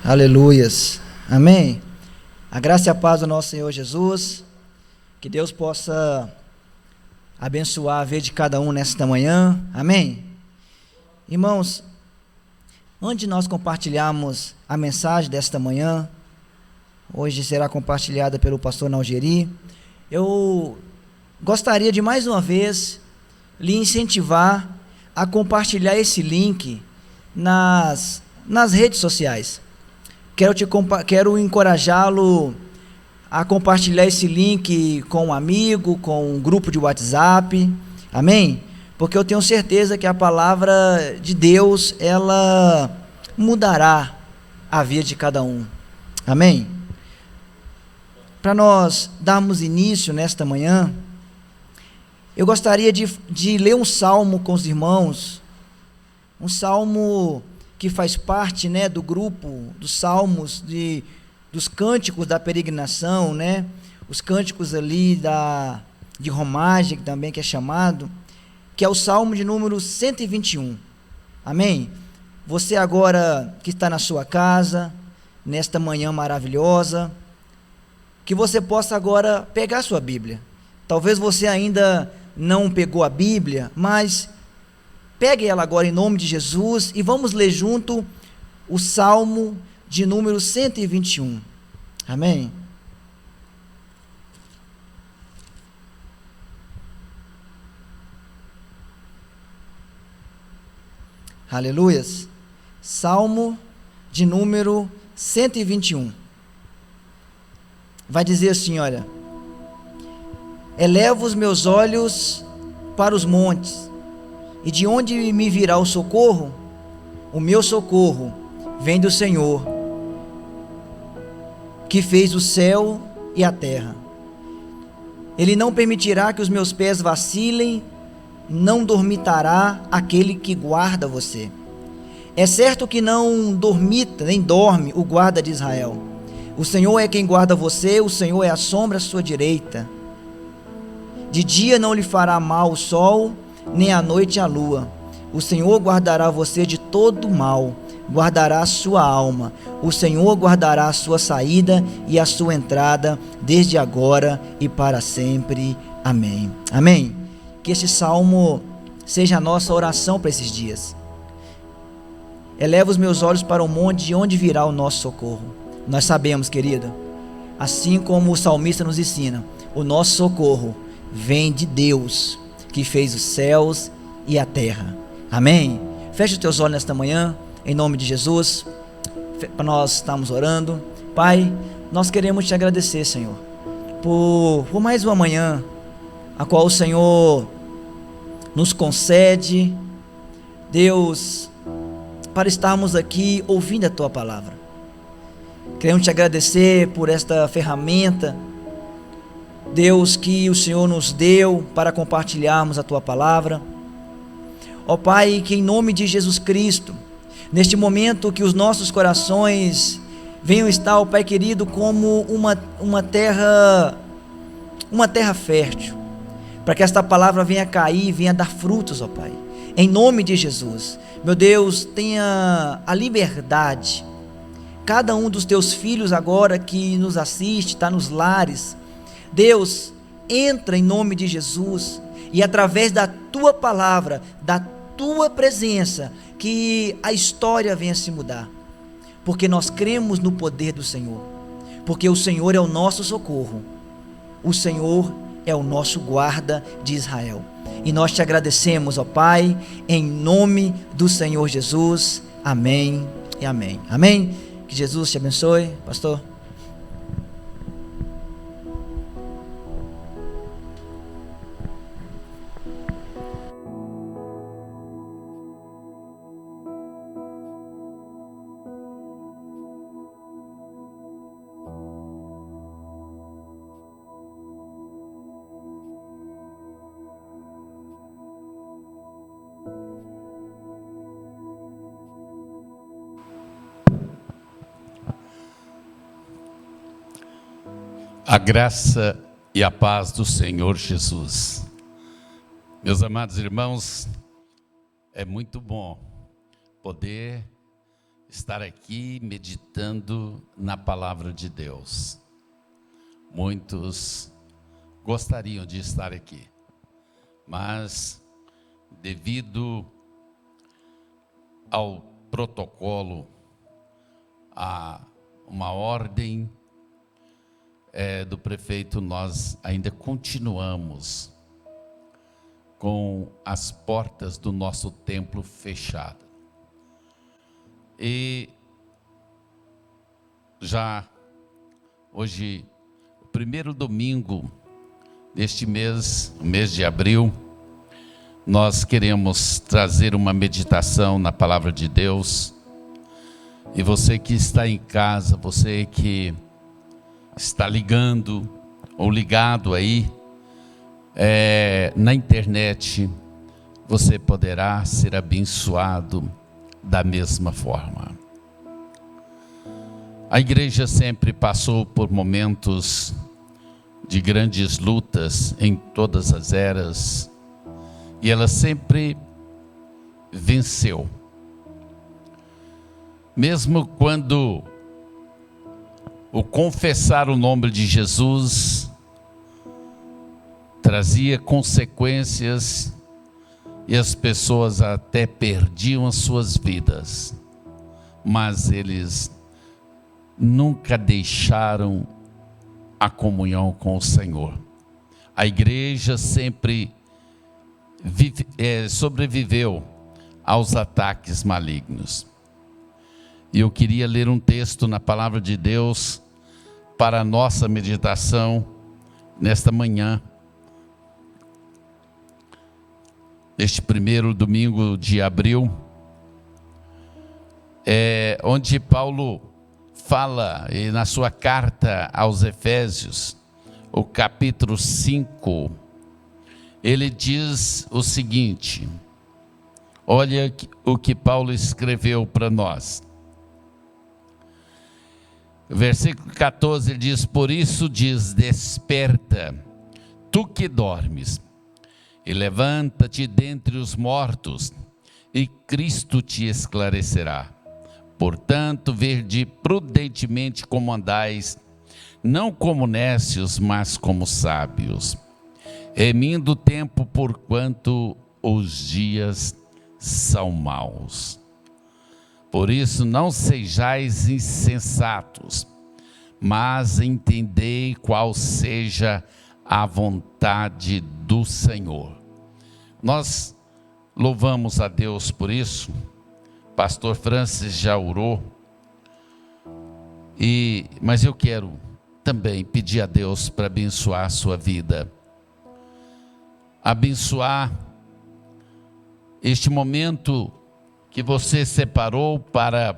Aleluias, amém. A graça e a paz do nosso Senhor Jesus, que Deus possa abençoar a vida de cada um nesta manhã, amém. Irmãos, antes de nós compartilharmos a mensagem desta manhã, hoje será compartilhada pelo pastor Nalgeri, eu gostaria de mais uma vez lhe incentivar a compartilhar esse link nas redes sociais. Quero encorajá-lo a compartilhar esse link com um amigo, com um grupo de WhatsApp, amém? Porque eu tenho certeza que a palavra de Deus, ela mudará a vida de cada um, amém? Para nós darmos início nesta manhã, eu gostaria de ler um salmo com os irmãos, um salmo que faz parte, né, do grupo dos salmos, dos cânticos da peregrinação, né, os cânticos ali de romagem, também que é chamado, que é o salmo de número 121, amém? Você agora que está na sua casa, nesta manhã maravilhosa, que você possa agora pegar a sua Bíblia. Talvez você ainda não pegou a Bíblia, mas pegue ela agora em nome de Jesus e vamos ler junto o Salmo de número 121. Amém? Aleluias. Salmo de número 121. Vai dizer assim, olha: elevo os meus olhos para os montes, e de onde me virá o socorro? O meu socorro vem do Senhor, que fez o céu e a terra. Ele não permitirá que os meus pés vacilem, não dormitará aquele que guarda você. É certo que não dormita, nem dorme o guarda de Israel. O Senhor é quem guarda você, o Senhor é a sombra à sua direita. De dia não lhe fará mal o sol, nem à noite a lua. O Senhor guardará você de todo mal, guardará a sua alma. O Senhor guardará a sua saída e a sua entrada, desde agora e para sempre. Amém. Amém. Que este salmo seja a nossa oração para esses dias. Eleva os meus olhos para o monte, de onde virá o nosso socorro. Nós sabemos, querido, assim como o salmista nos ensina, o nosso socorro vem de Deus, que fez os céus e a terra. Amém? Feche os teus olhos nesta manhã, em nome de Jesus, para nós estarmos orando. Pai, nós queremos te agradecer, Senhor, por mais uma manhã, a qual o Senhor nos concede, Deus, para estarmos aqui ouvindo a tua palavra. Queremos te agradecer por esta ferramenta, Deus, que o Senhor nos deu para compartilharmos a tua palavra. Ó Pai, que em nome de Jesus Cristo, neste momento que os nossos corações venham estar, ó Pai querido, como uma terra fértil, para que esta palavra venha cair, venha dar frutos, ó Pai, em nome de Jesus. Meu Deus, tenha a liberdade cada um dos teus filhos agora que nos assiste, está nos lares. Deus, entra em nome de Jesus e através da tua palavra, da tua presença, que a história venha se mudar, porque nós cremos no poder do Senhor, porque o Senhor é o nosso socorro, o Senhor é o nosso guarda de Israel. E nós te agradecemos, ó Pai, em nome do Senhor Jesus. Amém e amém. Amém. Que Jesus te abençoe, pastor. A graça e a paz do Senhor Jesus. Meus amados irmãos, é muito bom poder estar aqui meditando na palavra de Deus. Muitos gostariam de estar aqui, mas devido ao protocolo, a uma ordem do prefeito, nós ainda continuamos com as portas do nosso templo fechadas. E já hoje, o primeiro domingo deste mês, o mês de abril, nós queremos trazer uma meditação na palavra de Deus. E você que está em casa, você que está ligando ou ligado aí na internet, você poderá ser abençoado da mesma forma. A igreja sempre passou por momentos de grandes lutas em todas as eras e ela sempre venceu. Mesmo quando o confessar o nome de Jesus trazia consequências e as pessoas até perdiam as suas vidas, mas eles nunca deixaram a comunhão com o Senhor. A igreja sempre sobreviveu aos ataques malignos. E eu queria ler um texto na palavra de Deus para a nossa meditação nesta manhã. Este primeiro domingo de abril, onde Paulo fala, e na sua carta aos Efésios, o capítulo 5, ele diz o seguinte, olha o que Paulo escreveu para nós. Versículo 14, ele diz, por isso diz, desperta, tu que dormes, e levanta-te dentre os mortos, e Cristo te esclarecerá. Portanto, vede prudentemente como andais, não como nécios, mas como sábios, remindo o tempo, porquanto os dias são maus. Por isso não sejais insensatos, mas entendei qual seja a vontade do Senhor. Nós louvamos a Deus por isso. Pastor Francis já orou. Mas eu quero também pedir a Deus para abençoar a sua vida. Abençoar este momento que você separou para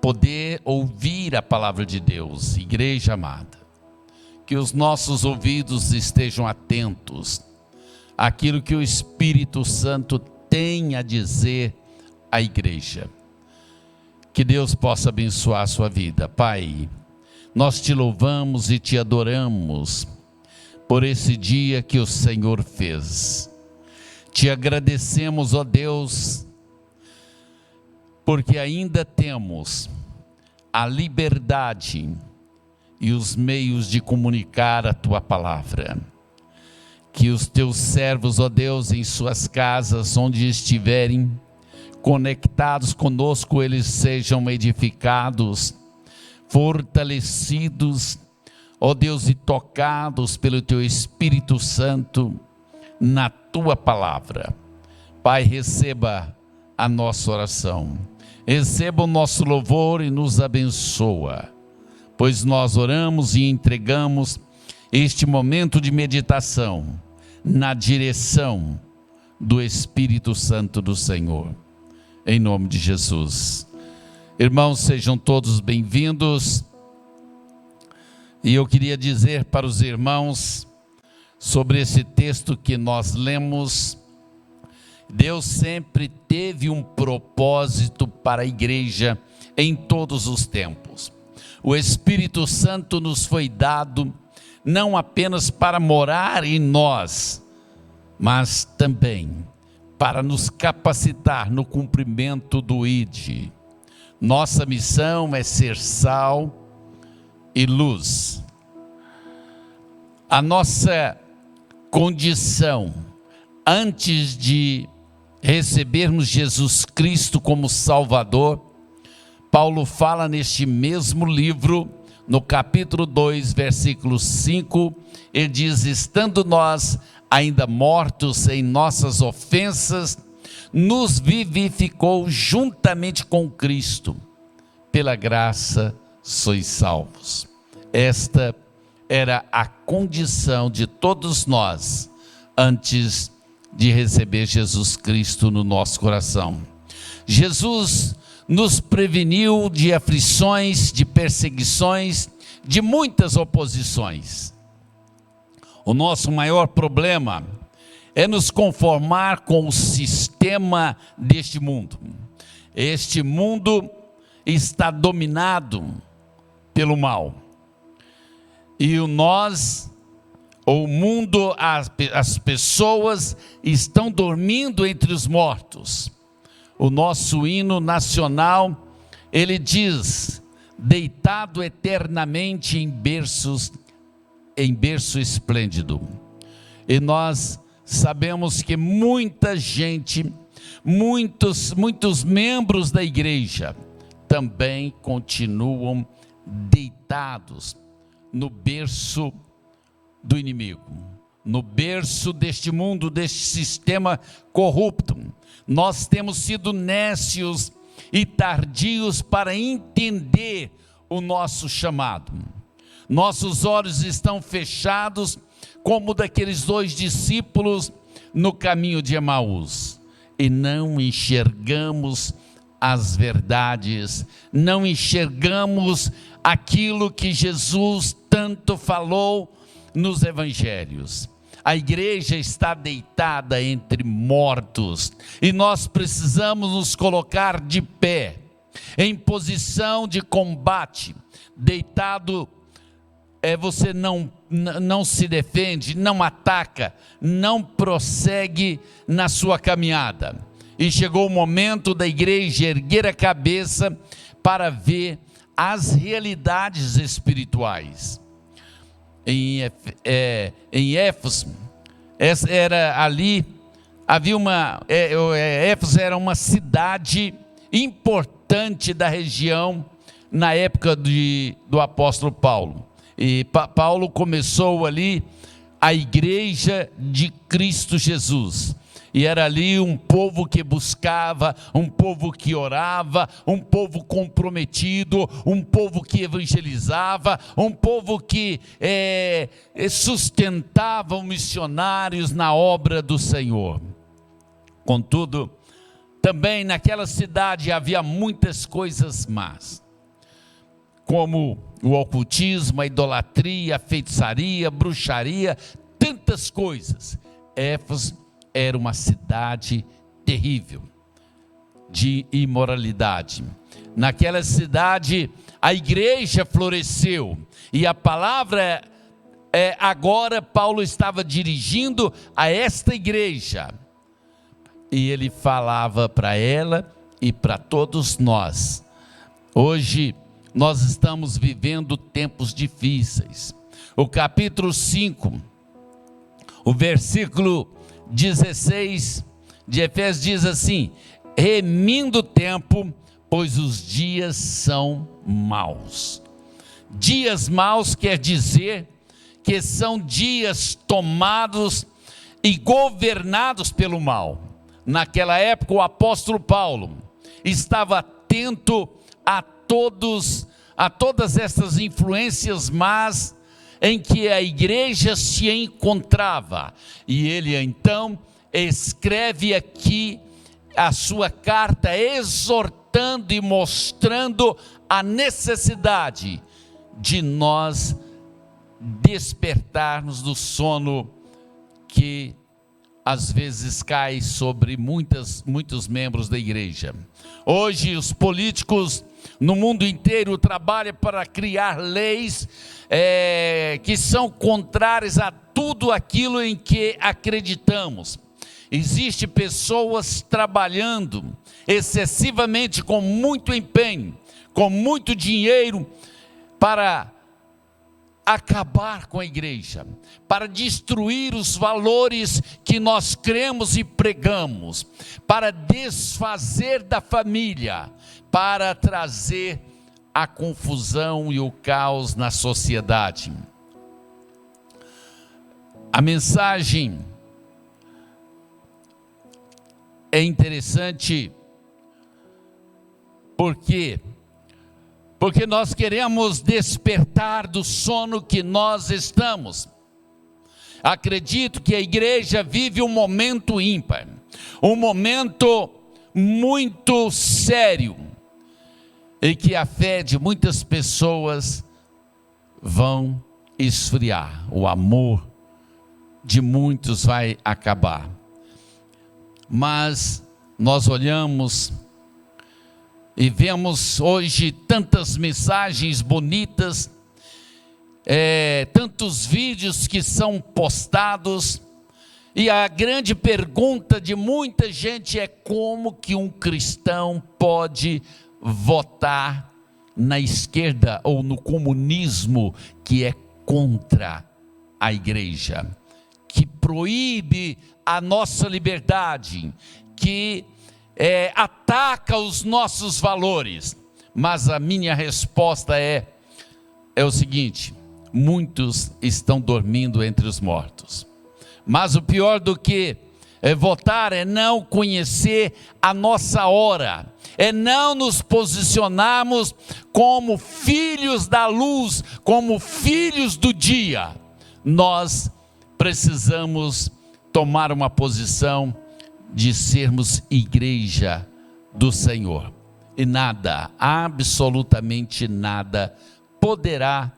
poder ouvir a palavra de Deus. Igreja amada, que os nossos ouvidos estejam atentos àquilo que o Espírito Santo tem a dizer à igreja. Que Deus possa abençoar a sua vida. Pai, nós te louvamos e te adoramos por esse dia que o Senhor fez. Te agradecemos, ó Deus, porque ainda temos a liberdade e os meios de comunicar a tua palavra. Que os teus servos, ó Deus, em suas casas, onde estiverem conectados conosco, eles sejam edificados, fortalecidos, ó Deus, e tocados pelo teu Espírito Santo na tua palavra. Pai, receba a nossa oração, receba o nosso louvor e nos abençoa, pois nós oramos e entregamos este momento de meditação na direção do Espírito Santo do Senhor, em nome de Jesus. Irmãos, sejam todos bem-vindos. E eu queria dizer para os irmãos sobre esse texto que nós lemos. Deus sempre teve um propósito para a igreja em todos os tempos. O Espírito Santo nos foi dado não apenas para morar em nós, mas também para nos capacitar no cumprimento do ID. Nossa missão é ser sal e luz. A nossa condição antes de recebermos Jesus Cristo como Salvador, Paulo fala neste mesmo livro, no capítulo 2, versículo 5, ele diz: estando nós ainda mortos em nossas ofensas, nos vivificou juntamente com Cristo, pela graça sois salvos. Esta era a condição de todos nós antes de receber Jesus Cristo no nosso coração. Jesus nos preveniu de aflições, de perseguições, de muitas oposições. O nosso maior problema é nos conformar com o sistema deste mundo. Este mundo está dominado pelo mal. E o mundo, as pessoas estão dormindo entre os mortos. O nosso hino nacional, ele diz: deitado eternamente em berço esplêndido. E nós sabemos que muita gente, muitos membros da igreja também continuam deitados no berço do inimigo, no berço deste mundo, deste sistema corrupto. Nós temos sido nécios e tardios para entender o nosso chamado. Nossos olhos estão fechados, como daqueles 2 discípulos no caminho de Emaús, e não enxergamos as verdades, não enxergamos aquilo que Jesus tanto falou nos evangelhos. A igreja está deitada entre mortos e nós precisamos nos colocar de pé, em posição de combate. Deitado, você não se defende, não ataca, não prossegue na sua caminhada. E chegou o momento da igreja erguer a cabeça para ver as realidades espirituais. Em Éfeso, Éfeso era uma cidade importante da região na época do apóstolo Paulo. E Paulo começou ali a igreja de Cristo Jesus. E era ali um povo que buscava, um povo que orava, um povo comprometido, um povo que evangelizava, um povo que sustentava os missionários na obra do Senhor. Contudo, também naquela cidade havia muitas coisas más, como o ocultismo, a idolatria, a feitiçaria, a bruxaria, tantas coisas. Éfeso era uma cidade terrível de imoralidade. Naquela cidade a igreja floresceu, e a palavra agora Paulo estava dirigindo a esta igreja, e ele falava para ela e para todos nós. Hoje nós estamos vivendo tempos difíceis. O capítulo 5, o versículo 16 de Efésios diz assim: remindo o tempo, pois os dias são maus. Dias maus quer dizer que são dias tomados e governados pelo mal. Naquela época o apóstolo Paulo estava atento a todas essas influências más em que a igreja se encontrava. E ele então escreve aqui a sua carta exortando e mostrando a necessidade de nós despertarmos do sono que às vezes cai sobre muitos membros da igreja. Hoje os políticos no mundo inteiro trabalham para criar leis que são contrárias a tudo aquilo em que acreditamos. Existem pessoas trabalhando excessivamente com muito empenho, com muito dinheiro, para acabar com a igreja, para destruir os valores que nós cremos e pregamos, para desfazer da família, para trazer a confusão e o caos na sociedade. A mensagem é interessante porque nós queremos despertar do sono que nós estamos. Acredito que a igreja vive um momento ímpar, um momento muito sério, e que a fé de muitas pessoas vão esfriar, o amor de muitos vai acabar. Mas nós olhamos e vemos hoje tantas mensagens bonitas, tantos vídeos que são postados, e a grande pergunta de muita gente é: como que um cristão pode votar na esquerda ou no comunismo, que é contra a igreja, que proíbe a nossa liberdade, que ataca os nossos valores? Mas a minha resposta é o seguinte: muitos estão dormindo entre os mortos. Mas o pior do que votar é não conhecer a nossa hora, é não nos posicionarmos como filhos da luz, como filhos do dia. Nós precisamos tomar uma posição de sermos igreja do Senhor, e nada, absolutamente nada, poderá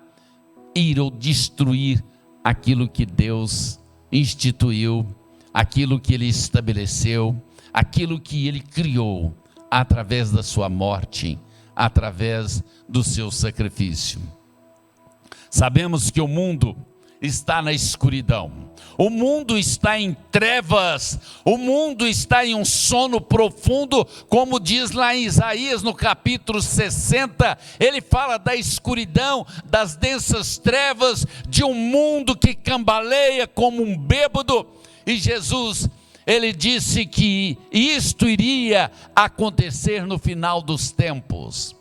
ir ou destruir aquilo que Deus instituiu, aquilo que Ele estabeleceu, aquilo que Ele criou, através da sua morte, através do seu sacrifício. Sabemos que o mundo está na escuridão, o mundo está em trevas, o mundo está em um sono profundo, como diz lá em Isaías no capítulo 60, ele fala da escuridão, das densas trevas, de um mundo que cambaleia como um bêbado. E Jesus, ele disse que isto iria acontecer no final dos tempos.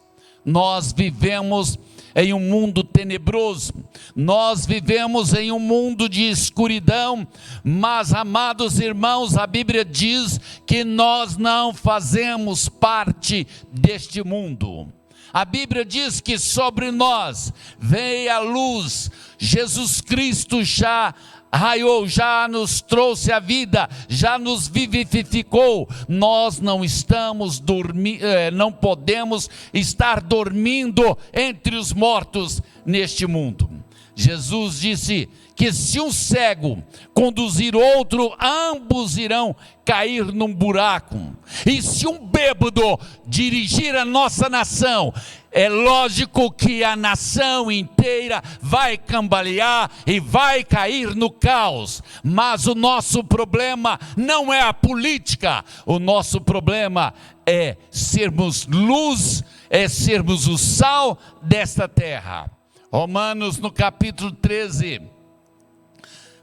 Nós vivemos em um mundo tenebroso, nós vivemos em um mundo de escuridão, mas, amados irmãos, a Bíblia diz que nós não fazemos parte deste mundo. A Bíblia diz que sobre nós veio a luz. Jesus Cristo já raiou, já nos trouxe a vida, já nos vivificou. Nós não estamos dormindo, não podemos estar dormindo entre os mortos neste mundo. Jesus disse que se um cego conduzir outro, ambos irão cair num buraco. E se um bêbado dirigir a nossa nação, é lógico que a nação inteira vai cambalear e vai cair no caos. Mas o nosso problema não é a política, o nosso problema é sermos luz é sermos o sal desta terra. Romanos no capítulo 13,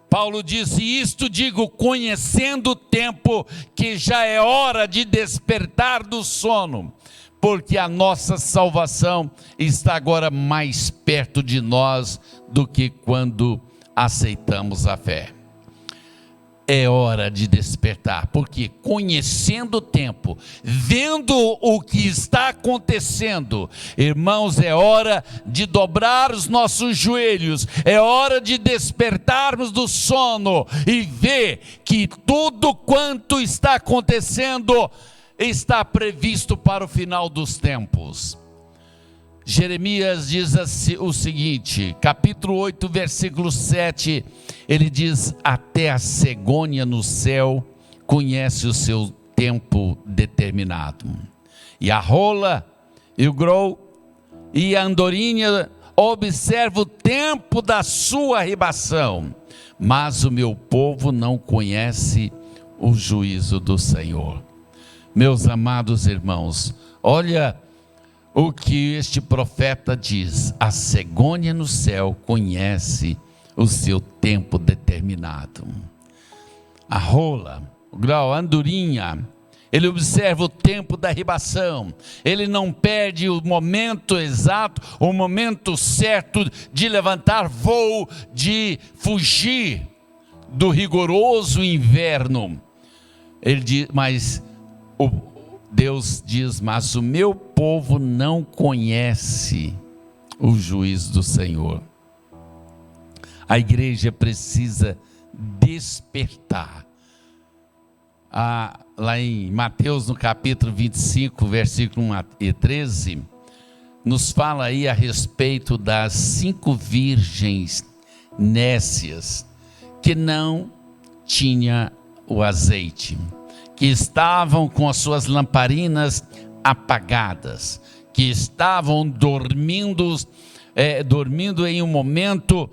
Paulo disse: isto digo conhecendo o tempo, que já é hora de despertar do sono, porque a nossa salvação está agora mais perto de nós do que quando aceitamos a fé. É hora de despertar, porque conhecendo o tempo, vendo o que está acontecendo, irmãos, é hora de dobrar os nossos joelhos, é hora de despertarmos do sono e ver que tudo quanto está acontecendo está previsto para o final dos tempos. Jeremias diz o seguinte, capítulo 8, versículo 7, ele diz: até a cegônia no céu conhece o seu tempo determinado, e a rola, e o grou, e a andorinha observa o tempo da sua arribação, mas o meu povo não conhece o juízo do Senhor. Meus amados irmãos, olha o que este profeta diz: a cegônia no céu conhece o seu tempo determinado. A rola, o grau, a andorinha, ele observa o tempo da arribação, ele não perde o momento exato, o momento certo de levantar voo, de fugir do rigoroso inverno. Ele diz, Deus diz: mas o meu povo não conhece o juízo do Senhor. A igreja precisa despertar. Lá em Mateus, no capítulo 25, versículo 1 e 13, nos fala aí a respeito das 5 virgens nécias que não tinham o azeite, que estavam com as suas lamparinas apagadas, que estavam dormindo em um momento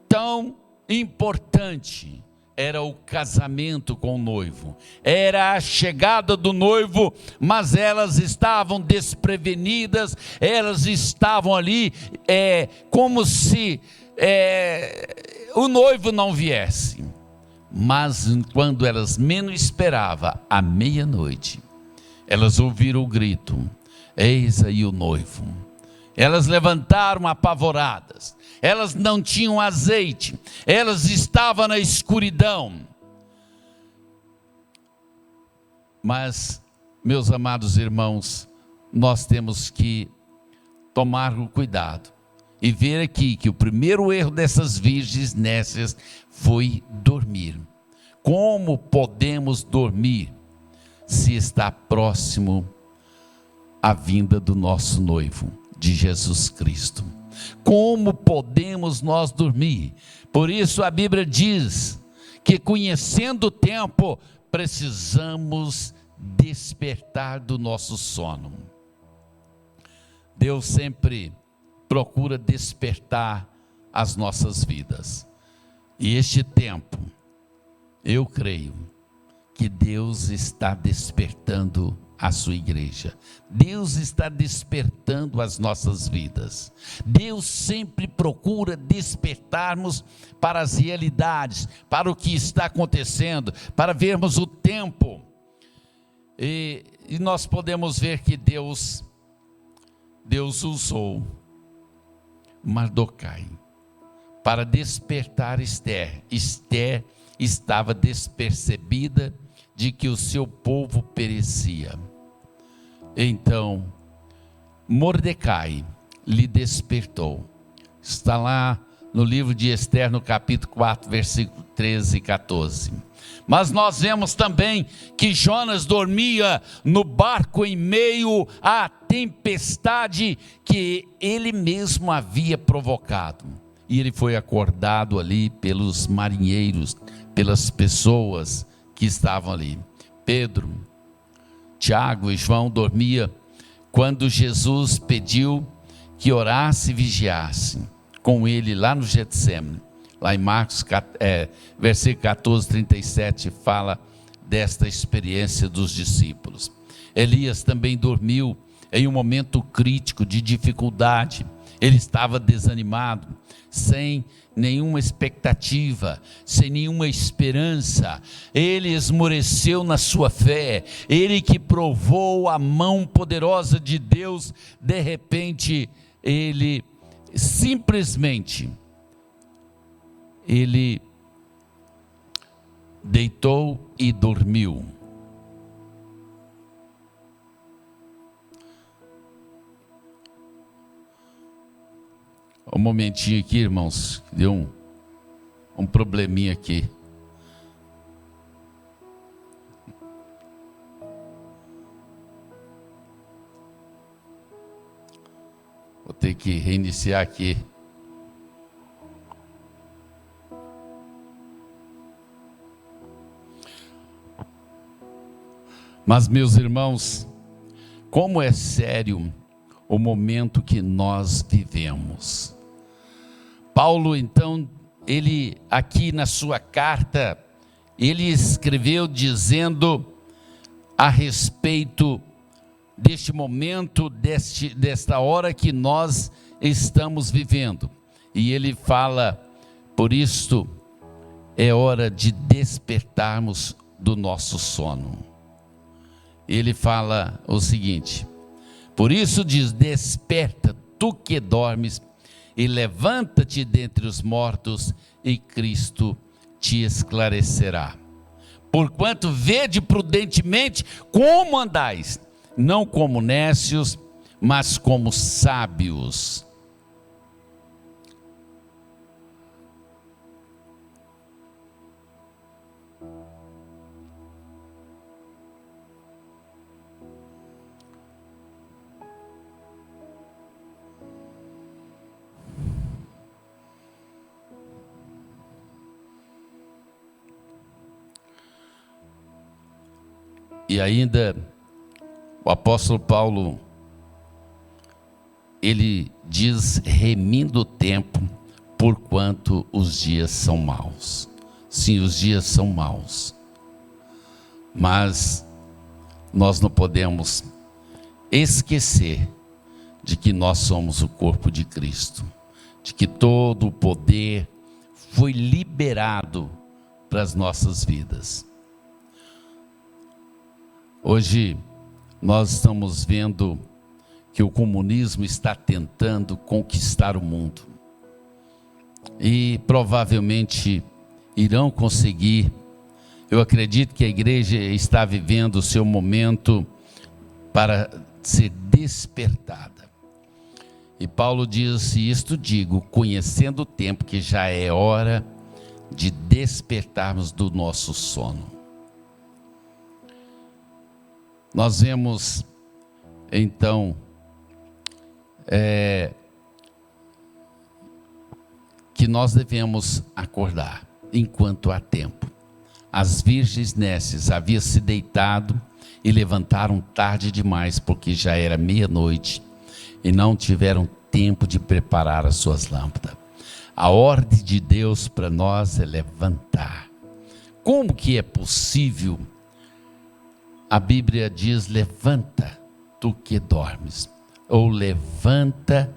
tão importante. Era o casamento com o noivo, era a chegada do noivo, mas elas estavam desprevenidas, elas estavam ali como se o noivo não viesse. Mas quando elas menos esperavam, à meia-noite, elas ouviram o grito: eis aí o noivo. Elas levantaram apavoradas, elas não tinham azeite, elas estavam na escuridão. Mas, meus amados irmãos, nós temos que tomar o cuidado e ver aqui que o primeiro erro dessas virgens nécias foi dormir. Como podemos dormir se está próximo a vinda do nosso noivo, de Jesus Cristo? Como podemos nós dormir? Por isso a Bíblia diz que, conhecendo o tempo, precisamos despertar do nosso sono. Deus sempre procura despertar as nossas vidas. E este tempo, eu creio que Deus está despertando a sua igreja. Deus está despertando as nossas vidas. Deus sempre procura despertarmos para as realidades, para o que está acontecendo, para vermos o tempo. E nós podemos ver que Deus usou Mardoquai para despertar Ester. Ester estava despercebida de que o seu povo perecia. Então, Mordecai lhe despertou. Está lá no livro de Ester, no capítulo 4, versículo 13 e 14. Mas nós vemos também que Jonas dormia no barco em meio à tempestade que ele mesmo havia provocado. E ele foi acordado ali pelos marinheiros, pelas pessoas que estavam ali. Pedro, Tiago e João dormiam quando Jesus pediu que orasse e vigiasse com ele lá no Getsêmani. Lá em Marcos, versículo 14, 37, fala desta experiência dos discípulos. Elias também dormiu em um momento crítico de dificuldade. Ele estava desanimado, sem nenhuma expectativa, sem nenhuma esperança. Ele esmoreceu na sua fé. Ele que provou a mão poderosa de Deus, de repente, ele simplesmente, ele deitou e dormiu. Um momentinho aqui, irmãos, deu um probleminha aqui. Vou ter que reiniciar aqui. Mas, meus irmãos, como é sério o momento que nós vivemos. Paulo, então, ele aqui na sua carta, ele escreveu dizendo a respeito deste momento, desta hora que nós estamos vivendo. E ele fala, por isto é hora de despertarmos do nosso sono. Ele fala o seguinte: por isso diz, desperta, tu que dormes, e levanta-te dentre os mortos, e Cristo te esclarecerá. Porquanto vede prudentemente como andais, não como nécios, mas como sábios. E ainda o apóstolo Paulo, ele diz, remindo o tempo, porquanto os dias são maus. Sim, os dias são maus. Mas nós não podemos esquecer de que nós somos o corpo de Cristo, de que todo o poder foi liberado para as nossas vidas. Hoje nós estamos vendo que o comunismo está tentando conquistar o mundo. E provavelmente irão conseguir. Eu acredito que a igreja está vivendo o seu momento para ser despertada. E Paulo diz, e isto digo, conhecendo o tempo, que já é hora de despertarmos do nosso sono. Nós vemos, então, que nós devemos acordar enquanto há tempo. As virgens nécias haviam se deitado e levantaram tarde demais, porque já era meia-noite, e não tiveram tempo de preparar as suas lâmpadas. A ordem de Deus para nós é levantar. Como que é possível? A Bíblia diz, levanta, tu que dormes, ou levanta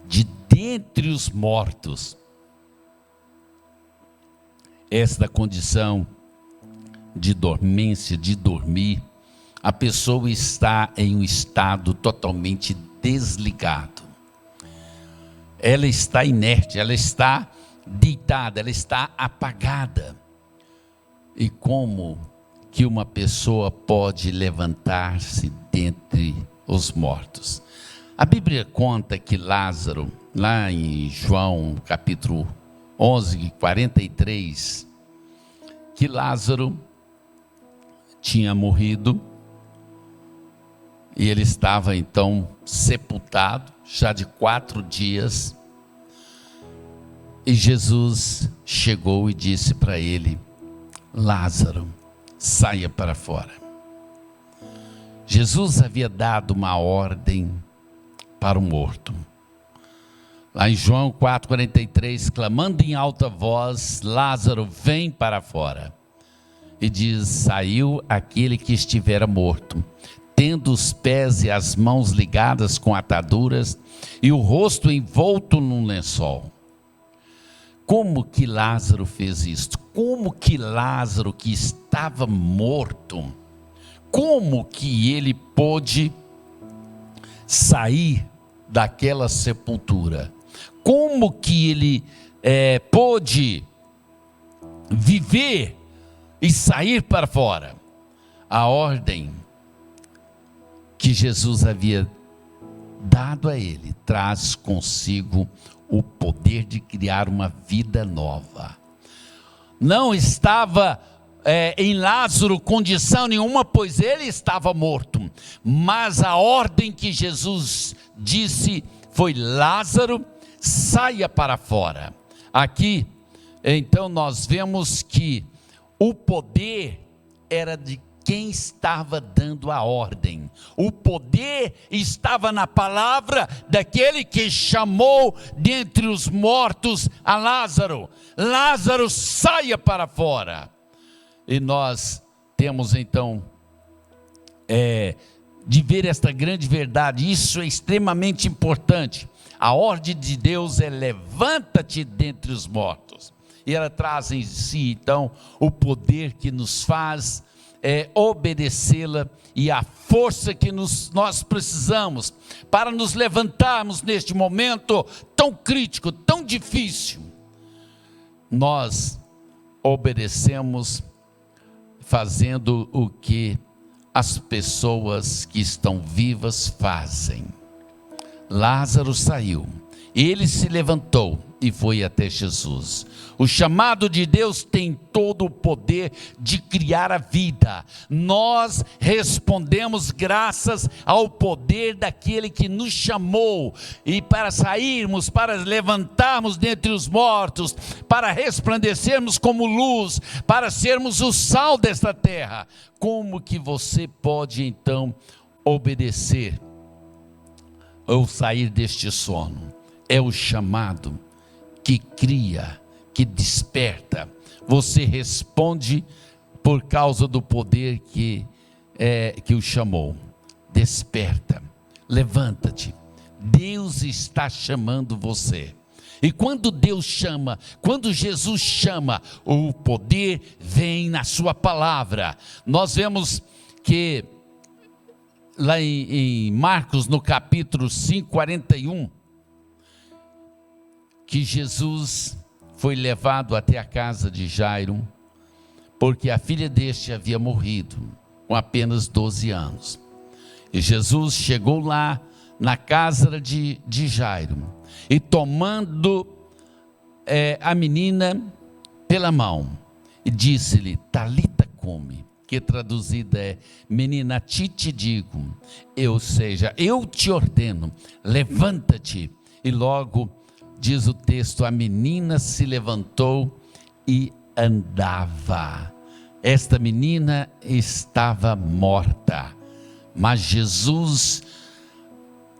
de dentre os mortos. Esta condição de dormência, de dormir, a pessoa está em um estado totalmente desligado. Ela está inerte, ela está deitada, ela está apagada. E como que uma pessoa pode levantar-se dentre os mortos? A Bíblia conta que Lázaro, lá em João capítulo 11, 43, que Lázaro tinha morrido e ele estava então sepultado já de 4 dias, e Jesus chegou e disse para ele, Lázaro, saia para fora. Jesus havia dado uma ordem para o morto. Lá em João 4,43, clamando em alta voz, Lázaro, vem para fora. E diz, saiu aquele que estivera morto, tendo os pés e as mãos ligadas com ataduras e o rosto envolto num lençol. Como que Lázaro fez isto? Como que Lázaro, que estava morto, como que ele pôde sair daquela sepultura? Como que ele pôde viver e sair para fora? A ordem que Jesus havia dado a ele traz consigo o poder de criar uma vida nova. Não estava em Lázaro condição nenhuma, pois ele estava morto. Mas a ordem que Jesus disse foi: Lázaro, saia para fora. Aqui, então, nós vemos que o poder era de quem estava dando a ordem. O poder estava na palavra daquele que chamou dentre os mortos a Lázaro. Lázaro, saia para fora. E nós temos então de ver esta grande verdade. Isso é extremamente importante. A ordem de Deus é: levanta-te dentre os mortos. E ela traz em si então o poder que nos faz obedecê-la e a força que nós precisamos para nos levantarmos neste momento tão crítico, tão difícil. Nós obedecemos fazendo o que as pessoas que estão vivas fazem. Lázaro saiu, ele se levantou e foi até Jesus. O chamado de Deus tem todo o poder de criar a vida. Nós respondemos graças ao poder daquele que nos chamou, e para sairmos, para levantarmos dentre os mortos, para resplandecermos como luz, para sermos o sal desta terra. Como que você pode então obedecer ou sair deste sono? É o chamado que cria, que desperta. Você responde por causa do poder que o chamou. Desperta, levanta-te. Deus está chamando você. E quando Deus chama, quando Jesus chama, o poder vem na sua palavra. Nós vemos que lá em Marcos, no capítulo 5, 41, que Jesus foi levado até a casa de Jairo, porque a filha deste havia morrido com apenas 12 anos. E Jesus chegou lá na casa de Jairo, e tomando a menina pela mão, e disse-lhe: Talita cumi, que traduzida é: menina, te digo, ou seja, eu te ordeno, levanta-te. E logo, diz o texto, a menina se levantou e andava. Esta menina estava morta, mas Jesus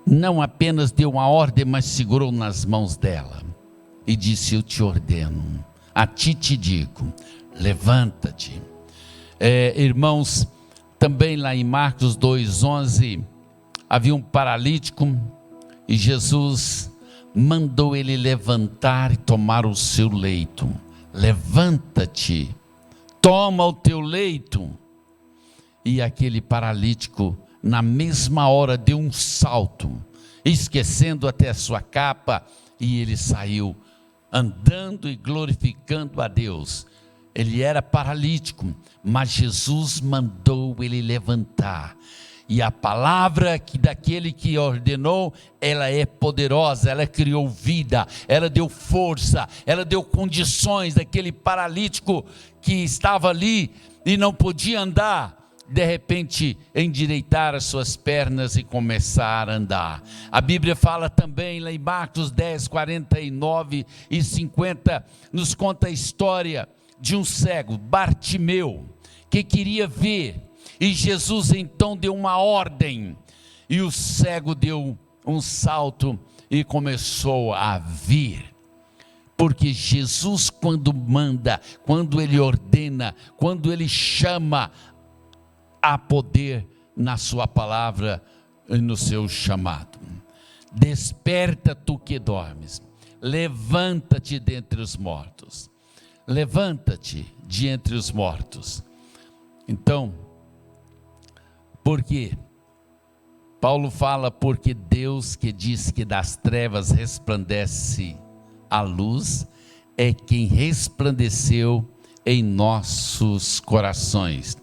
não apenas deu uma ordem, mas segurou nas mãos dela e disse: eu te ordeno, a ti te digo, levanta-te. Irmãos, também lá em Marcos 2,11, havia um paralítico e Jesus mandou ele levantar e tomar o seu leito. Levanta-te, toma o teu leito. E aquele paralítico, na mesma hora, deu um salto, esquecendo até a sua capa, e ele saiu andando e glorificando a Deus. Ele era paralítico, mas Jesus mandou ele levantar. E a palavra daquele que ordenou, ela é poderosa, ela criou vida, ela deu força, ela deu condições daquele paralítico que estava ali e não podia andar, de repente endireitar as suas pernas e começar a andar. A Bíblia fala também lá em Marcos 10, 49 e 50, nos conta a história de um cego, Bartimeu, que queria ver. E Jesus então deu uma ordem, e o cego deu um salto e começou a vir. Porque Jesus, quando manda, quando ele ordena, quando ele chama, há poder na sua palavra e no seu chamado. Desperta tu que dormes, levanta-te dentre os mortos. Levanta-te de entre os mortos. Então, por quê? Paulo fala, porque Deus que diz que das trevas resplandece a luz, é quem resplandeceu em nossos corações,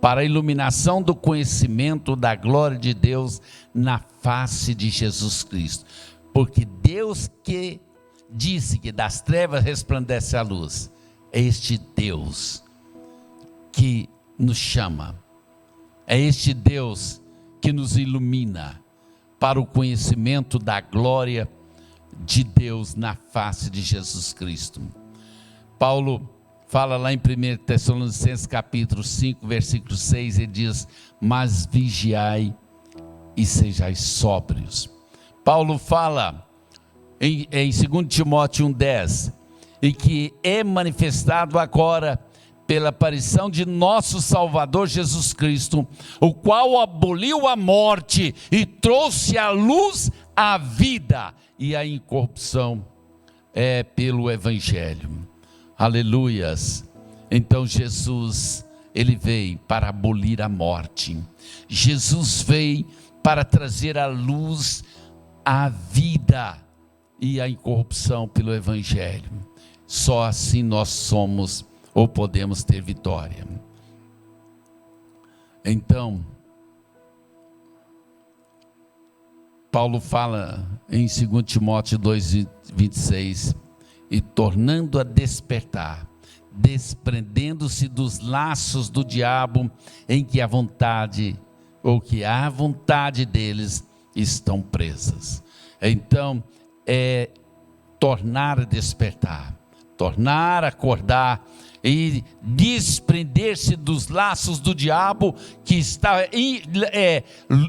para a iluminação do conhecimento da glória de Deus na face de Jesus Cristo. Porque Deus que disse que das trevas resplandece a luz, é este Deus que nos chama, é este Deus que nos ilumina para o conhecimento da glória de Deus na face de Jesus Cristo. Paulo fala lá em 1 Tessalonicenses capítulo 5, versículo 6, ele diz: mas vigiai e sejais sóbrios. Paulo fala em 2 Timóteo 1,10, e que é manifestado agora pela aparição de nosso Salvador Jesus Cristo, o qual aboliu a morte e trouxe à luz a vida e a incorrupção pelo Evangelho. Aleluias. Então Jesus, ele veio para abolir a morte. Jesus veio para trazer à luz a vida e a incorrupção pelo Evangelho. Só assim nós somos ou podemos ter vitória. Então, Paulo fala em 2 Timóteo 2,26, e tornando a despertar, desprendendo-se dos laços do diabo, em que a vontade, ou que a vontade deles estão presas. Então, é tornar a despertar, tornar a acordar, e desprender-se dos laços do diabo que está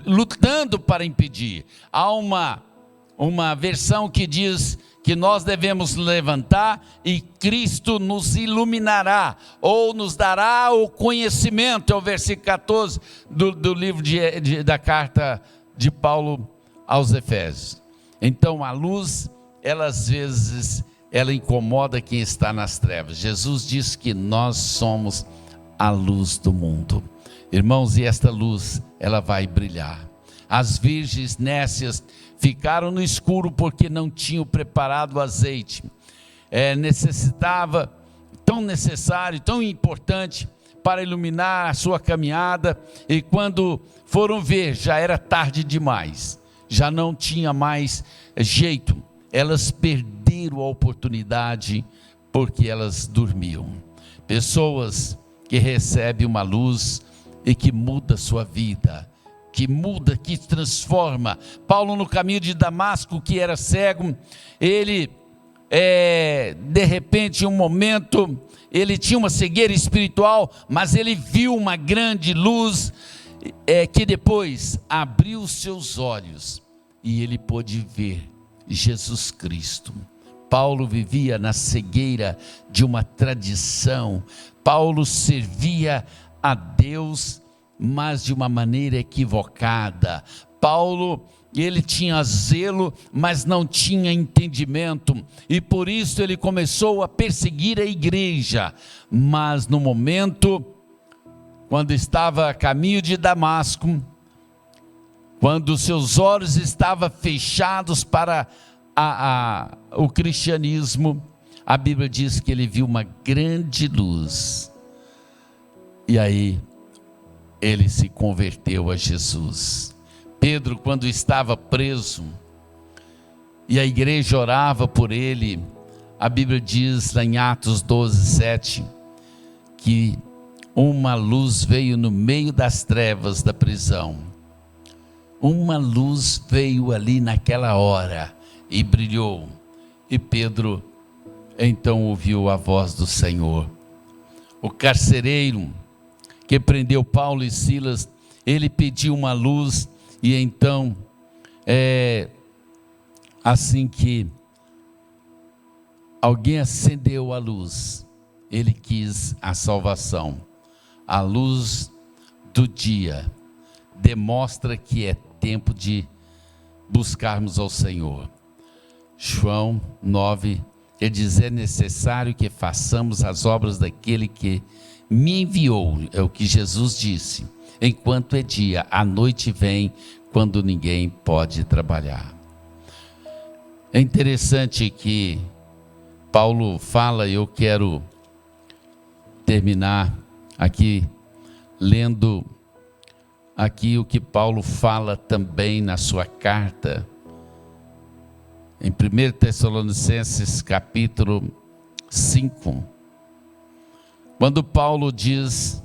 lutando para impedir. Há uma versão que diz que nós devemos levantar e Cristo nos iluminará, ou nos dará o conhecimento. É o versículo 14 do livro da carta de Paulo aos Efésios. Então a luz, ela às vezes ela incomoda quem está nas trevas. Jesus diz que nós somos a luz do mundo. Irmãos, e esta luz, ela vai brilhar. As virgens nécias ficaram no escuro porque não tinham preparado o azeite. Necessitava, tão necessário, tão importante para iluminar a sua caminhada. E quando foram ver, já era tarde demais. Já não tinha mais jeito. Elas perderam a oportunidade porque elas dormiam. Pessoas que recebem uma luz e que muda a sua vida, que muda, que transforma. Paulo, no caminho de Damasco, que era cego, ele de repente, em um momento, ele tinha uma cegueira espiritual, mas ele viu uma grande luz que depois abriu seus olhos e ele pôde ver Jesus Cristo. Paulo vivia na cegueira de uma tradição. Paulo servia a Deus, mas de uma maneira equivocada. Paulo, ele tinha zelo, mas não tinha entendimento, e por isso ele começou a perseguir a igreja. Mas no momento, quando estava a caminho de Damasco, quando seus olhos estavam fechados para o cristianismo, a Bíblia diz que ele viu uma grande luz, e aí ele se converteu a Jesus. Pedro, quando estava preso, e a igreja orava por ele, a Bíblia diz lá em Atos 12:7, que uma luz veio no meio das trevas da prisão. Uma luz veio ali naquela hora e brilhou. E Pedro então ouviu a voz do Senhor. O carcereiro que prendeu Paulo e Silas, ele pediu uma luz, e então, assim que alguém acendeu a luz, ele quis a salvação, a luz do dia. demonstra que é tempo de buscarmos ao Senhor. João 9, ele diz: é necessário que façamos as obras daquele que me enviou. É o que Jesus disse. Enquanto é dia, a noite vem quando ninguém pode trabalhar. É interessante que Paulo fala, eu quero terminar aqui lendo aqui o que Paulo fala também na sua carta, em 1 Tessalonicenses capítulo 5, quando Paulo diz,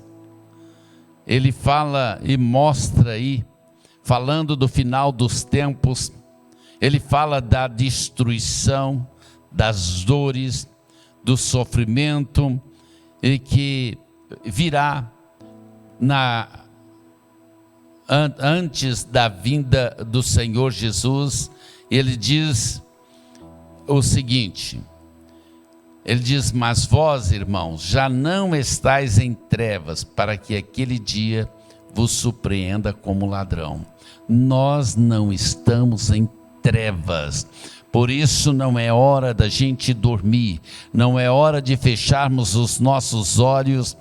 ele fala e mostra aí, falando do final dos tempos, ele fala da destruição, das dores, do sofrimento, e que virá antes da vinda do Senhor Jesus. Ele diz o seguinte, ele diz: mas vós, irmãos, já não estáis em trevas, para que aquele dia vos surpreenda como ladrão. Nós não estamos em trevas, por isso não é hora da gente dormir, não é hora de fecharmos os nossos olhos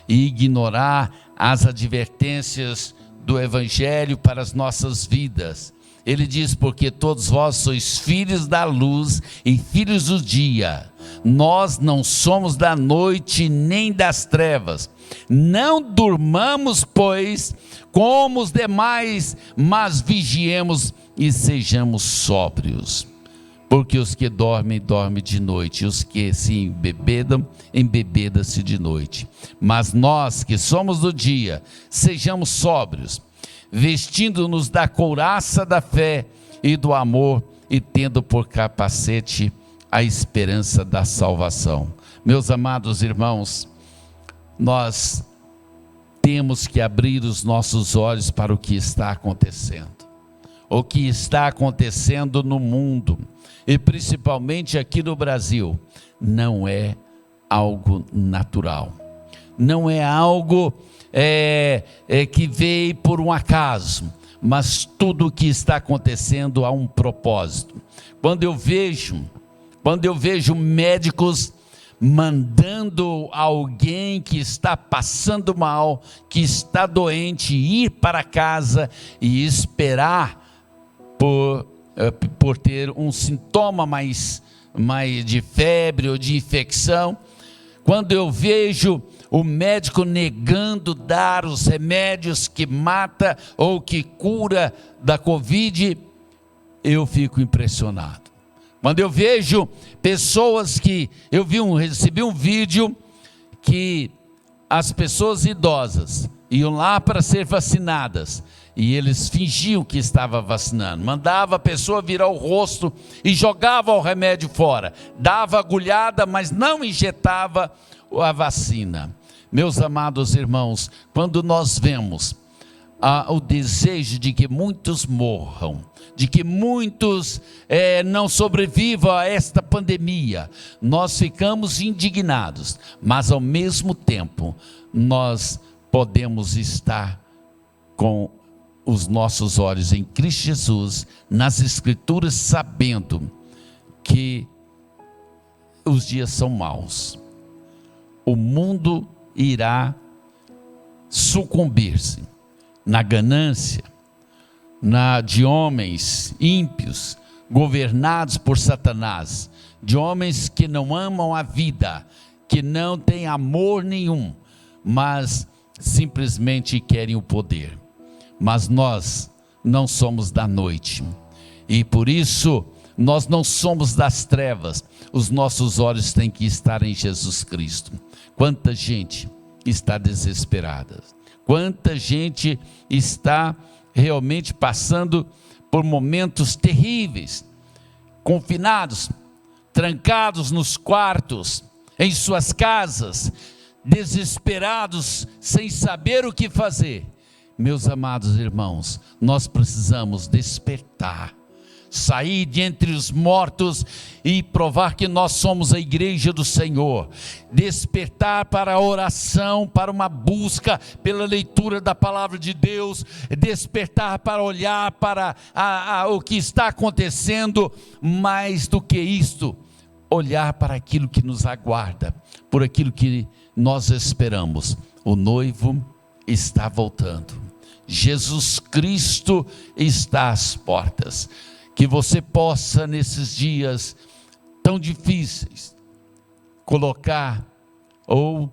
e ignorar as advertências do Evangelho para as nossas vidas. Ele diz: porque todos vós sois filhos da luz e filhos do dia. Nós não somos da noite nem das trevas. Não durmamos, pois, como os demais, mas vigiemos e sejamos sóbrios. Porque os que dormem, dormem de noite, e os que se embebedam, embebedam-se de noite. Mas nós que somos do dia, sejamos sóbrios, vestindo-nos da couraça da fé e do amor, e tendo por capacete a esperança da salvação. Meus amados irmãos, nós temos que abrir os nossos olhos para o que está acontecendo. O que está acontecendo no mundo, e principalmente aqui no Brasil, não é algo natural. Não é algo que veio por um acaso, mas tudo o que está acontecendo há um propósito. Quando eu vejo médicos mandando alguém que está passando mal, que está doente, ir para casa e esperar por ter um sintoma mais de febre ou de infecção, quando eu vejo o médico negando dar os remédios que mata ou que cura da Covid, eu fico impressionado. Quando eu vejo pessoas que, recebi um vídeo que as pessoas idosas iam lá para ser vacinadas, e eles fingiam que estavam vacinando, mandava a pessoa virar o rosto e jogava o remédio fora, dava agulhada, mas não injetava a vacina. Meus amados irmãos, quando nós vemos o desejo de que muitos morram, de que muitos não sobrevivam a esta pandemia, nós ficamos indignados, mas ao mesmo tempo nós podemos estar com os nossos olhos em Cristo Jesus, nas Escrituras, sabendo que os dias são maus. O mundo irá sucumbir-se na ganância, de homens ímpios, governados por Satanás, de homens que não amam a vida, que não têm amor nenhum, mas simplesmente querem o poder. Mas nós não somos da noite, e por isso nós não somos das trevas. Os nossos olhos têm que estar em Jesus Cristo. Quanta gente está desesperada, quanta gente está realmente passando por momentos terríveis, confinados, trancados nos quartos, em suas casas, desesperados, sem saber o que fazer. Meus amados irmãos, nós precisamos despertar, sair de entre os mortos e provar que nós somos a igreja do Senhor, despertar para a oração, para uma busca pela leitura da palavra de Deus, despertar para olhar para o que está acontecendo, mais do que isto, olhar para aquilo que nos aguarda, por aquilo que nós esperamos. O noivo está voltando. Jesus Cristo está às portas. Que você possa, nesses dias tão difíceis, colocar ou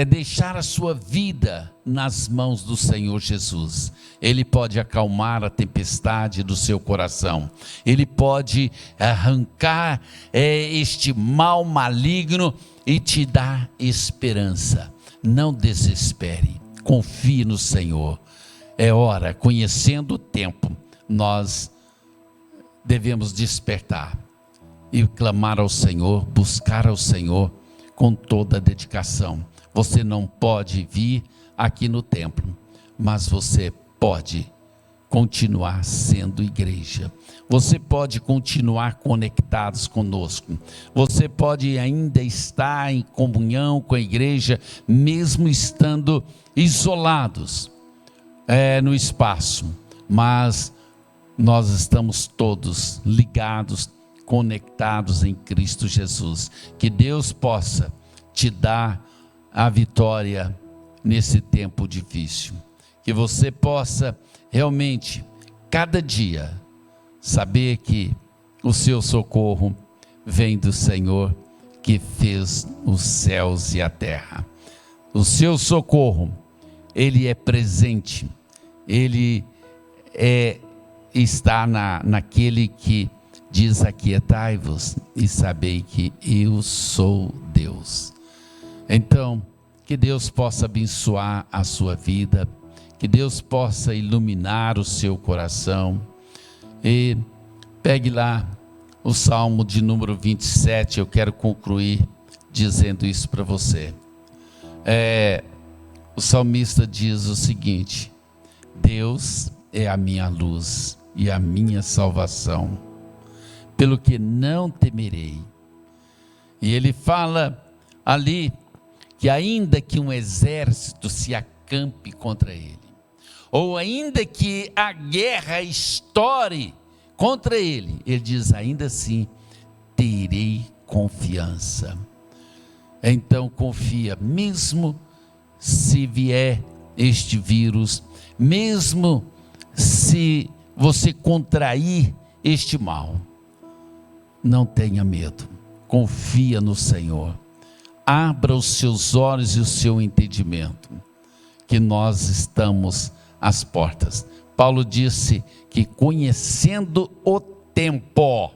deixar a sua vida nas mãos do Senhor Jesus. Ele pode acalmar a tempestade do seu coração. Ele pode arrancar este mal maligno e te dar esperança. Não desespere, confie no Senhor. É hora, conhecendo o tempo, nós devemos despertar e clamar ao Senhor, buscar ao Senhor com toda a dedicação. Você não pode vir aqui no templo, mas você pode continuar sendo igreja. Você pode continuar conectados conosco. Você pode ainda estar em comunhão com a igreja, mesmo estando isolados no espaço. Mas nós estamos todos ligados, conectados em Cristo Jesus. Que Deus possa te dar a vitória nesse tempo difícil. Que você possa realmente, cada dia, saber que o seu socorro vem do Senhor que fez os céus e a terra. O seu socorro, ele é presente, ele está naquele que diz: aquietai-vos e sabei que eu sou Deus. Então, que Deus possa abençoar a sua vida, que Deus possa iluminar o seu coração. E pegue lá o Salmo de número 27, eu quero concluir dizendo isso para você. O salmista diz o seguinte: Deus é a minha luz e a minha salvação, pelo que não temerei. E ele fala ali que ainda que um exército se acampe contra ele, ou ainda que a guerra estoure contra ele, ele diz: ainda assim terei confiança. Então confia, mesmo se vier este vírus, mesmo se você contrair este mal, não tenha medo, confia no Senhor. Abra os seus olhos e o seu entendimento, que nós estamos às portas. Paulo disse que conhecendo o tempo,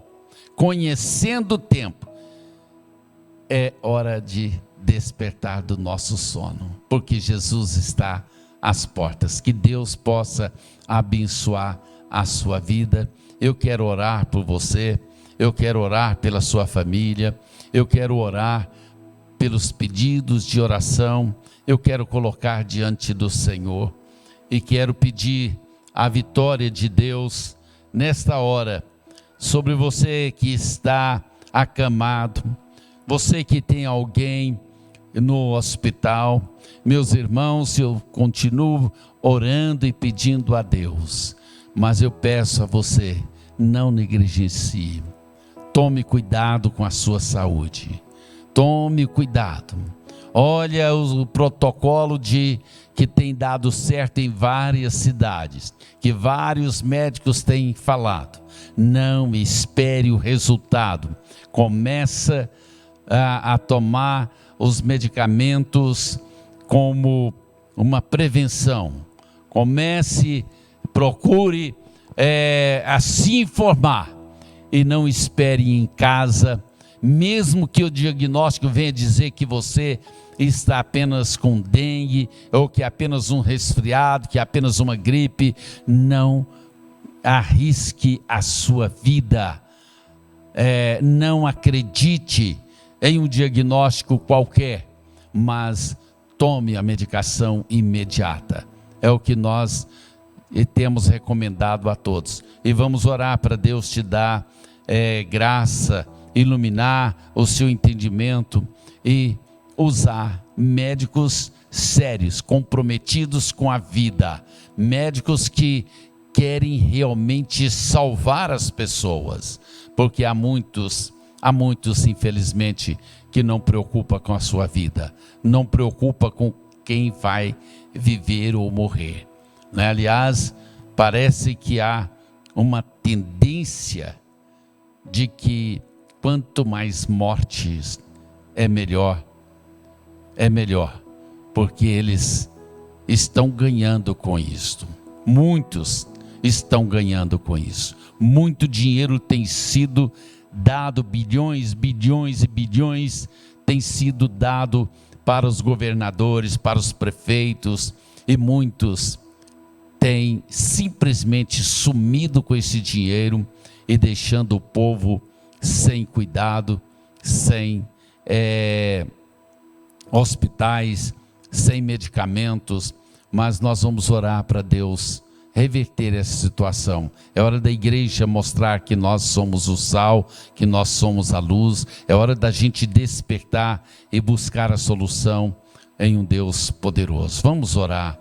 é hora de despertar do nosso sono, porque Jesus está às portas. Que Deus possa abençoar a sua vida. Eu quero orar por você, eu quero orar pela sua família, eu quero orar pelos pedidos de oração, eu quero colocar diante do Senhor e quero pedir a vitória de Deus nesta hora sobre você que está acamado, você que tem alguém no hospital. Meus irmãos, eu continuo orando e pedindo a Deus, mas eu peço a você, não negligencie, tome cuidado com a sua saúde, tome cuidado. Olha o protocolo que tem dado certo em várias cidades, que vários médicos têm falado. Não espere o resultado, começa a tomar os medicamentos como uma prevenção. Procure a se informar e não espere em casa, mesmo que o diagnóstico venha dizer que você está apenas com dengue, ou que é apenas um resfriado, que é apenas uma gripe. Não arrisque a sua vida, não acredite em um diagnóstico qualquer, mas tome a medicação imediata. É o que nós e temos recomendado a todos. E vamos orar para Deus te dar graça, iluminar o seu entendimento e usar médicos sérios, comprometidos com a vida, médicos que querem realmente salvar as pessoas, porque há muitos infelizmente que não preocupa com a sua vida, não preocupa com quem vai viver ou morrer, né? Aliás, parece que há uma tendência de que quanto mais mortes é melhor, porque eles estão ganhando com isso. Muitos estão ganhando com isso. Muito dinheiro tem sido dado, bilhões e bilhões tem sido dado para os governadores, para os prefeitos, e muitos têm simplesmente sumido com esse dinheiro e deixando o povo sem cuidado, sem hospitais, sem medicamentos. Mas nós vamos orar para Deus reverter essa situação. É hora da igreja mostrar que nós somos o sal, que nós somos a luz. É hora da gente despertar e buscar a solução em um Deus poderoso. Vamos orar.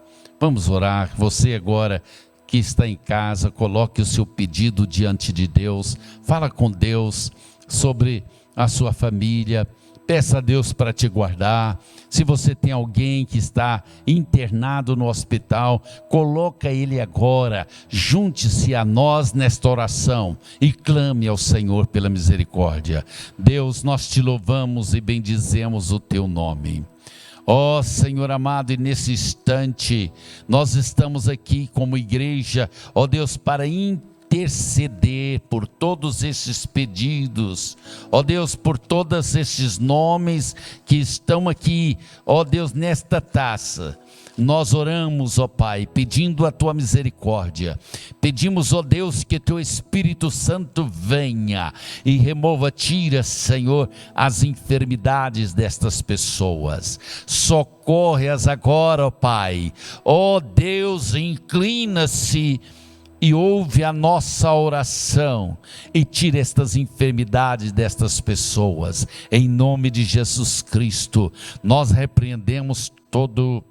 Você agora que está em casa, coloque o seu pedido diante de Deus. Fala com Deus sobre a sua família. Peça a Deus para te guardar. Se você tem alguém que está internado no hospital, coloca ele agora. Junte-se a nós nesta oração e clame ao Senhor pela misericórdia. Deus, nós te louvamos e bendizemos o teu nome. Ó Senhor amado, e nesse instante nós estamos aqui como igreja, ó Deus, para interceder por todos esses pedidos, ó Deus, por todos esses nomes que estão aqui, ó Deus, nesta taça. Nós oramos, ó Pai, pedindo a Tua misericórdia. Pedimos, ó Deus, que Teu Espírito Santo venha e remova, tira, Senhor, as enfermidades destas pessoas. Socorre-as agora, ó Pai. Ó Deus, inclina-se e ouve a nossa oração e tira estas enfermidades destas pessoas. Em nome de Jesus Cristo, nós repreendemos todo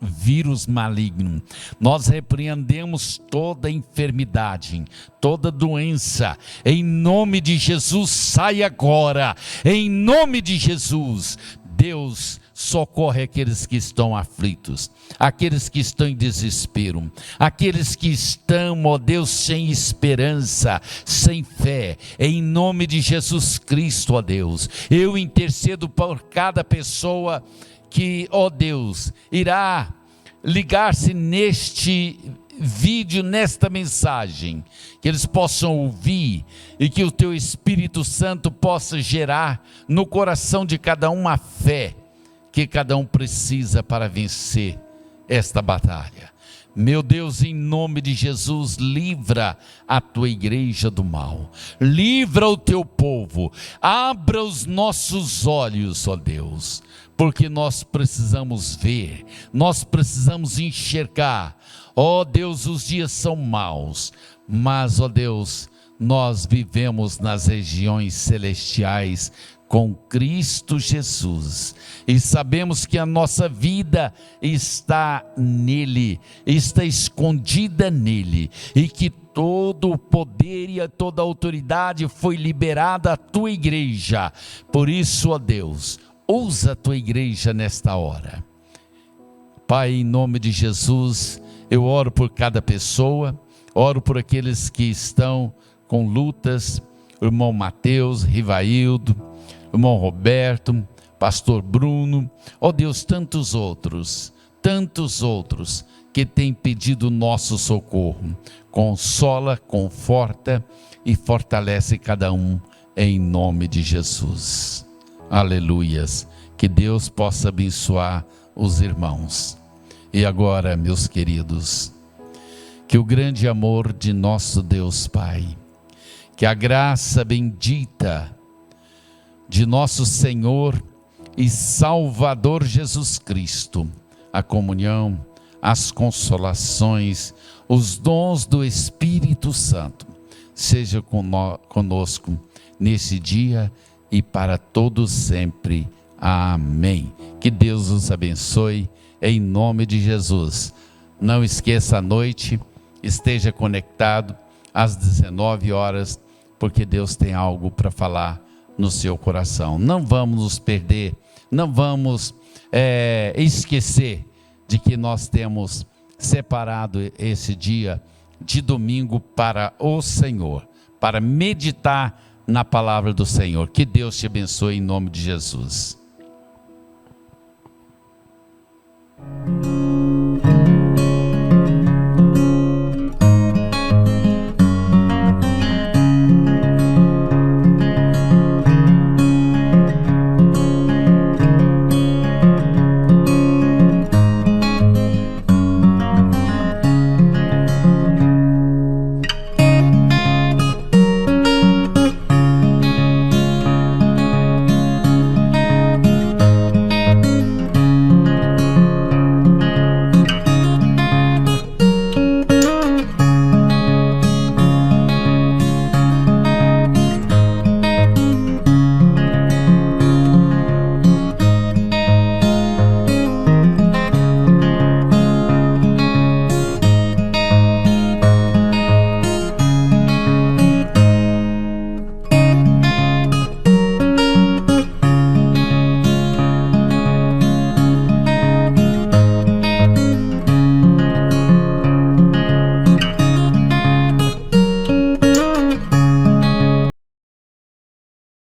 vírus maligno, nós repreendemos toda enfermidade, toda doença, em nome de Jesus, sai agora, em nome de Jesus. Deus, socorre aqueles que estão aflitos, aqueles que estão em desespero, aqueles que estão, ó Deus, sem esperança, sem fé, em nome de Jesus Cristo, ó Deus. Eu intercedo por cada pessoa que, ó Deus, irá ligar-se neste vídeo, nesta mensagem, que eles possam ouvir e que o Teu Espírito Santo possa gerar no coração de cada um a fé que cada um precisa para vencer esta batalha. Meu Deus, em nome de Jesus, livra a Tua igreja do mal, livra o Teu povo, abra os nossos olhos, ó Deus, porque nós precisamos ver, nós precisamos enxergar. Ó Deus, os dias são maus, mas, ó Deus, nós vivemos nas regiões celestiais com Cristo Jesus, e sabemos que a nossa vida está nele, está escondida nele, e que todo o poder e toda a autoridade foi liberada à Tua igreja. Por isso, ó Deus, usa a Tua igreja nesta hora. Pai, em nome de Jesus, eu oro por cada pessoa, oro por aqueles que estão com lutas, o irmão Mateus, Rivaildo, o irmão Roberto, pastor Bruno, ó Deus, tantos outros que têm pedido nosso socorro. Consola, conforta e fortalece cada um em nome de Jesus. Aleluias. Que Deus possa abençoar os irmãos. E agora, meus queridos, que o grande amor de nosso Deus Pai, que a graça bendita de nosso Senhor e Salvador Jesus Cristo, a comunhão, as consolações, os dons do Espírito Santo, seja conosco nesse dia e para todos sempre. Amém. Que Deus os abençoe em nome de Jesus. Não esqueça, à noite, esteja conectado às 19 horas, porque Deus tem algo para falar no seu coração. Não vamos nos perder, não vamos esquecer de que nós temos separado esse dia de domingo para o Senhor, para meditar na palavra do Senhor. Que Deus te abençoe em nome de Jesus.